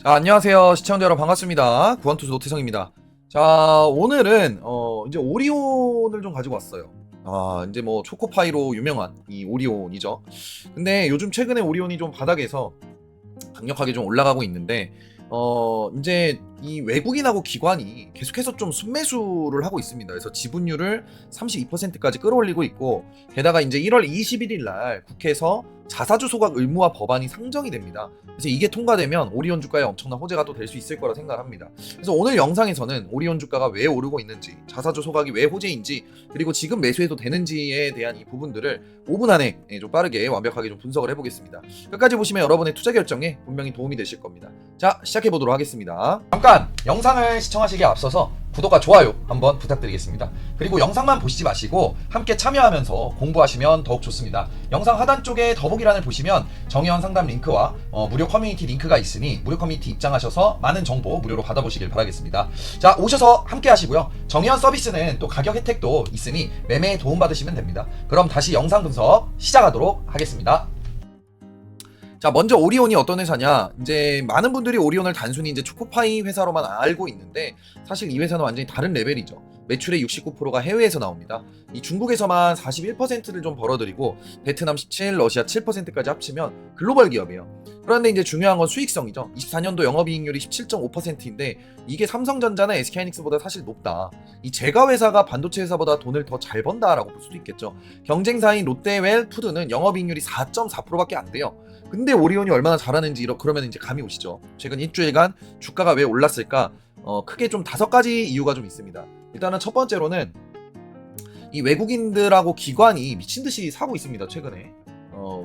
자, 안녕하세요. 시청자 여러분 반갑습니다. 구원투수 노태성입니다. 자, 오늘은 이제 오리온을 좀 가지고 왔어요. 이제 뭐 초코파이로 유명한 이 오리온이죠. 근데 요즘 최근에 오리온이 좀 바닥에서 강력하게 좀 올라가고 있는데 이제 이 외국인하고 기관이 계속해서 좀 순매수를 하고 있습니다. 그래서 지분율을 32%까지 끌어올리고 있고, 게다가 이제 1월 21일 날 국회에서 자사주 소각 의무화 법안이 상정이 됩니다. 그래서 이게 통과되면 오리온 주가에 엄청난 호재가 또 될 수 있을 거라 생각을 합니다. 그래서 오늘 영상에서는 오리온 주가가 왜 오르고 있는지, 자사주 소각이 왜 호재인지, 그리고 지금 매수해도 되는지에 대한 이 부분들을 5분 안에 좀 빠르게 완벽하게 좀 분석을 해보겠습니다. 끝까지 보시면 여러분의 투자 결정에 분명히 도움이 되실 겁니다. 자, 시작해 보도록 하겠습니다. 잠깐 영상을 시청하시기에 앞서서 구독과 좋아요 한번 부탁드리겠습니다. 그리고 영상만 보시지 마시고 함께 참여하면서 공부하시면 더욱 좋습니다. 영상 하단 쪽에 더보기란을 보시면 정의원 상담 링크와 무료 커뮤니티 링크가 있으니 무료 커뮤니티 입장하셔서 많은 정보 무료로 받아보시길 바라겠습니다. 자, 오셔서 함께 하시고요. 정의원 서비스는 또 가격 혜택도 있으니 매매에 도움받으시면 됩니다. 그럼 다시 영상 분석 시작하도록 하겠습니다. 자, 먼저 오리온이 어떤 회사냐? 이제 많은 분들이 오리온을 단순히 이제 초코파이 회사로만 알고 있는데, 사실 이 회사는 완전히 다른 레벨이죠. 매출의 69%가 해외에서 나옵니다. 이 중국에서만 41%를 좀 벌어들이고, 베트남 17, 러시아 7%까지 합치면 글로벌 기업이에요. 그런데 이제 중요한 건 수익성이죠. 24년도 영업이익률이 17.5%인데 이게 삼성전자나 SK하이닉스보다 사실 높다. 이 제가 회사가 반도체 회사보다 돈을 더 잘 번다라고 볼 수도 있겠죠. 경쟁사인 롯데웰 푸드는 영업이익률이 4.4%밖에 안 돼요. 근데 오리온이 얼마나 잘하는지 그러면 이제 감이 오시죠. 최근 일주일간 주가가 왜 올랐을까? 크게 좀 5가지 이유가 좀 있습니다. 일단은 첫 번째로는 이 외국인들하고 기관이 미친 듯이 사고 있습니다. 최근에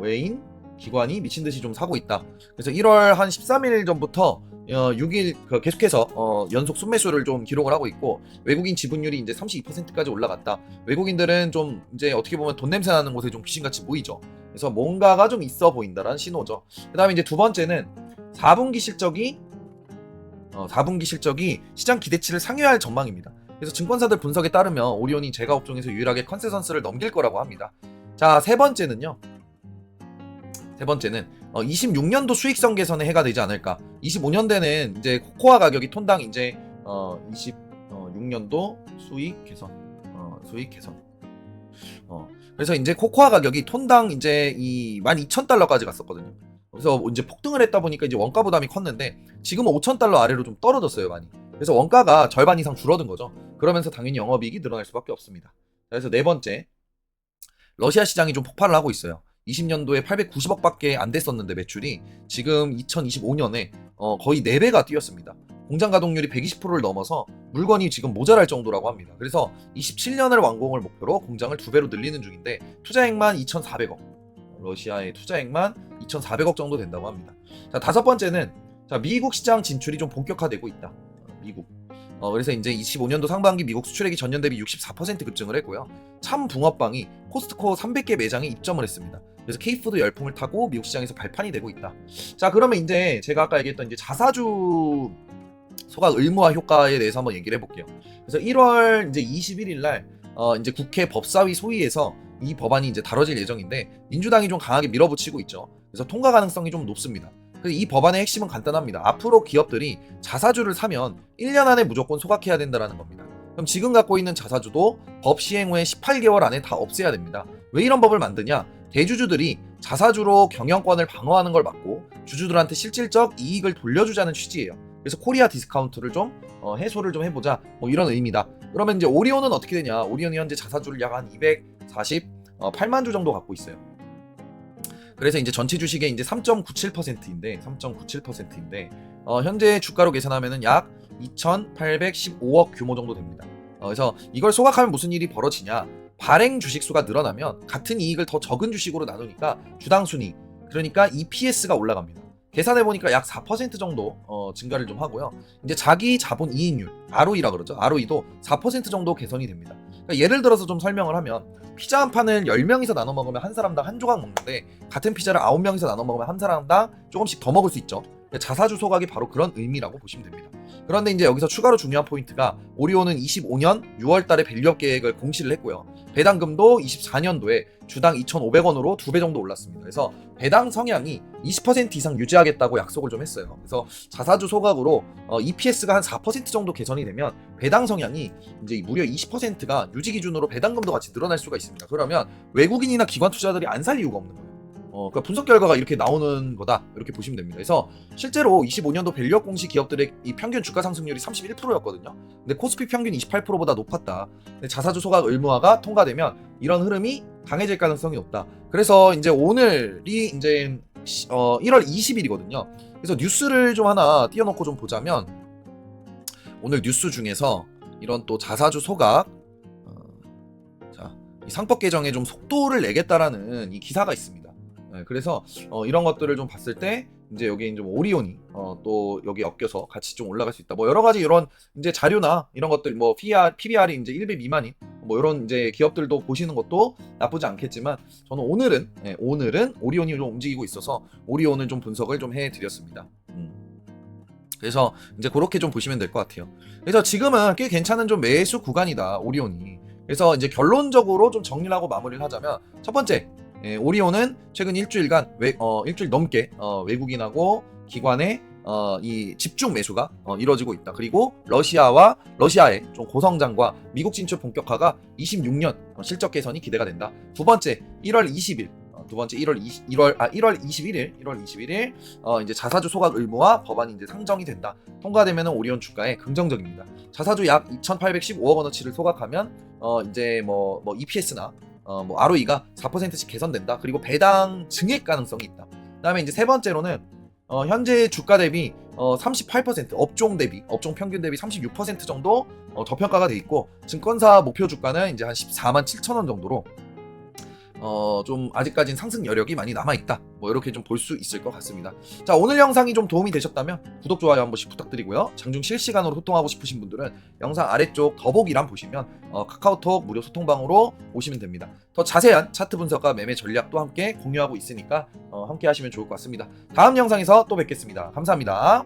외인 기관이 미친 듯이 좀 사고 있다. 그래서 1월 한 13일 전부터 6일 계속해서 연속 순매수를 좀 기록을 하고 있고, 외국인 지분율이 이제 32%까지 올라갔다. 외국인들은 좀 이제 어떻게 보면 돈 냄새 나는 곳에 좀 귀신같이 모이죠. 그래서 뭔가가 좀 있어 보인다라는 신호죠. 그다음에 이제 두 번째는 4분기 실적이 4분기 실적이 시장 기대치를 상회할 전망입니다. 그래서 증권사들 분석에 따르면 오리온이 제가 업종에서 유일하게 컨센서스를 넘길 거라고 합니다. 자, 세 번째는 26년도 수익성 개선에 해가 되지 않을까. 25년대는 이제 코코아 가격이 톤당 이제 26년도 수익 개선. 그래서 이제 코코아 가격이 톤당 이제 이 12,000달러까지 갔었거든요. 그래서 이제 폭등을 했다 보니까 이제 원가 부담이 컸는데 지금은 5,000달러 아래로 좀 떨어졌어요, 많이. 그래서 원가가 절반 이상 줄어든 거죠. 그러면서 당연히 영업이익이 늘어날 수밖에 없습니다. 그래서 네 번째, 러시아 시장이 좀 폭발을 하고 있어요. 20년도에 890억밖에 안 됐었는데 매출이 지금 2025년에 거의 4배가 뛰었습니다. 공장 가동률이 120%를 넘어서 물건이 지금 모자랄 정도라고 합니다. 그래서 27년을 완공을 목표로 공장을 2배로 늘리는 중인데 투자액만 2,400억, 러시아의 투자액만 2,400억 정도 된다고 합니다. 자, 다섯 번째는 미국 시장 진출이 좀 본격화되고 있다. 미국. 그래서 이제 25년도 상반기 미국 수출액이 전년 대비 64% 급증을 했고요. 참 붕어빵이 코스트코 300개 매장에 입점을 했습니다. 그래서 K푸드 열풍을 타고 미국 시장에서 발판이 되고 있다. 자, 그러면 이제 제가 아까 얘기했던 이제 자사주 소각 의무화 효과에 대해서 한번 얘기를 해볼게요. 그래서 1월 이제 21일 날 이제 국회 법사위 소위에서 이 법안이 이제 다뤄질 예정인데, 민주당이 좀 강하게 밀어붙이고 있죠. 그래서 통과 가능성이 좀 높습니다. 이 법안의 핵심은 간단합니다. 앞으로 기업들이 자사주를 사면 1년 안에 무조건 소각해야 된다는 겁니다. 그럼 지금 갖고 있는 자사주도 법 시행 후에 18개월 안에 다 없애야 됩니다. 왜 이런 법을 만드냐? 대주주들이 자사주로 경영권을 방어하는 걸 막고 주주들한테 실질적 이익을 돌려주자는 취지예요. 그래서 코리아 디스카운트를 좀 해소를 좀 해보자, 뭐 이런 의미다. 그러면 이제 오리온은 어떻게 되냐? 오리온이 현재 자사주를 약 한 248만 주 정도 갖고 있어요. 그래서 이제 전체 주식의 이제 3.97%인데 현재 주가로 계산하면은 약 2,815억 규모 정도 됩니다. 그래서 이걸 소각하면 무슨 일이 벌어지냐? 발행 주식 수가 늘어나면 같은 이익을 더 적은 주식으로 나누니까 주당 순위, 그러니까 EPS가 올라갑니다. 계산해 보니까 약 4% 정도 증가를 좀 하고요. 이제 자기 자본 이익률, ROE라 그러죠. ROE도 4% 정도 개선이 됩니다. 그러니까 예를 들어서 좀 설명을 하면, 피자 한 판을 10명이서 나눠 먹으면 한 사람당 한 조각 먹는데 같은 피자를 9명이서 나눠 먹으면 한 사람당 조금씩 더 먹을 수 있죠. 자사주 소각이 바로 그런 의미라고 보시면 됩니다. 그런데 이제 여기서 추가로 중요한 포인트가 오리온은 25년 6월 달에 밸류업 계획을 공시를 했고요. 배당금도 24년도에 주당 2,500원으로 2배 정도 올랐습니다. 그래서 배당 성향이 20% 이상 유지하겠다고 약속을 좀 했어요. 그래서 자사주 소각으로 EPS가 한 4% 정도 개선이 되면 배당 성향이 이제 무려 20%가 유지 기준으로 배당금도 같이 늘어날 수가 있습니다. 그러면 외국인이나 기관 투자자들이 안 살 이유가 없는 거예요. 그러니까 분석 결과가 이렇게 나오는 거다 이렇게 보시면 됩니다. 그래서 실제로 25년도 밸류업 공시 기업들의 이 평균 주가 상승률이 31%였거든요. 근데 코스피 평균 28%보다 높았다. 근데 자사주 소각 의무화가 통과되면 이런 흐름이 강해질 가능성이 높다. 그래서 이제 오늘이 이제 1월 20일이거든요. 그래서 뉴스를 좀 하나 띄워놓고 좀 보자면 오늘 뉴스 중에서 이런 또 자사주 소각 이 상법 개정에 좀 속도를 내겠다라는 이 기사가 있습니다. 그래서 이런 것들을 좀 봤을 때 이제 여기 좀 오리온이 또 여기 엮여서 같이 좀 올라갈 수 있다. 뭐 여러 가지 이런 이제 자료나 이런 것들 뭐 PBR이 이제 1배 미만인 뭐 이런 이제 기업들도 보시는 것도 나쁘지 않겠지만 저는 오늘은 오리온이 좀 움직이고 있어서 오리온을 좀 분석을 좀 해드렸습니다. 그래서 이제 그렇게 좀 보시면 될 것 같아요. 그래서 지금은 꽤 괜찮은 좀 매수 구간이다 오리온이. 그래서 이제 결론적으로 좀 정리를 하고 마무리를 하자면 첫 번째 오리온은 최근 일주일간 일주일 넘게 외국인하고 기관의 이 집중 매수가 이루어지고 있다. 그리고 러시아의 좀 고성장과 미국 진출 본격화가 26년 실적 개선이 기대가 된다. 두 번째 1월 20일 두 번째 1월 21일 이제 자사주 소각 의무화 법안이 이제 상정이 된다. 통과되면 오리온 주가에 긍정적입니다. 자사주 약 2,815억 원어치를 소각하면 이제 뭐 EPS나 뭐 ROE가 4%씩 개선된다. 그리고 배당 증액 가능성이 있다. 그다음에 이제 세 번째로는 현재 주가 대비 38% 업종 평균 대비 36% 정도 저평가가 돼 있고 증권사 목표 주가는 이제 한 14만 7천 원 정도로 좀 아직까지는 상승 여력이 많이 남아있다. 뭐 이렇게 좀 볼 수 있을 것 같습니다. 자, 오늘 영상이 좀 도움이 되셨다면 구독, 좋아요 한 번씩 부탁드리고요. 장중 실시간으로 소통하고 싶으신 분들은 영상 아래쪽 더보기란 보시면 카카오톡 무료 소통방으로 오시면 됩니다. 더 자세한 차트 분석과 매매 전략도 함께 공유하고 있으니까 함께 하시면 좋을 것 같습니다. 다음 영상에서 또 뵙겠습니다. 감사합니다.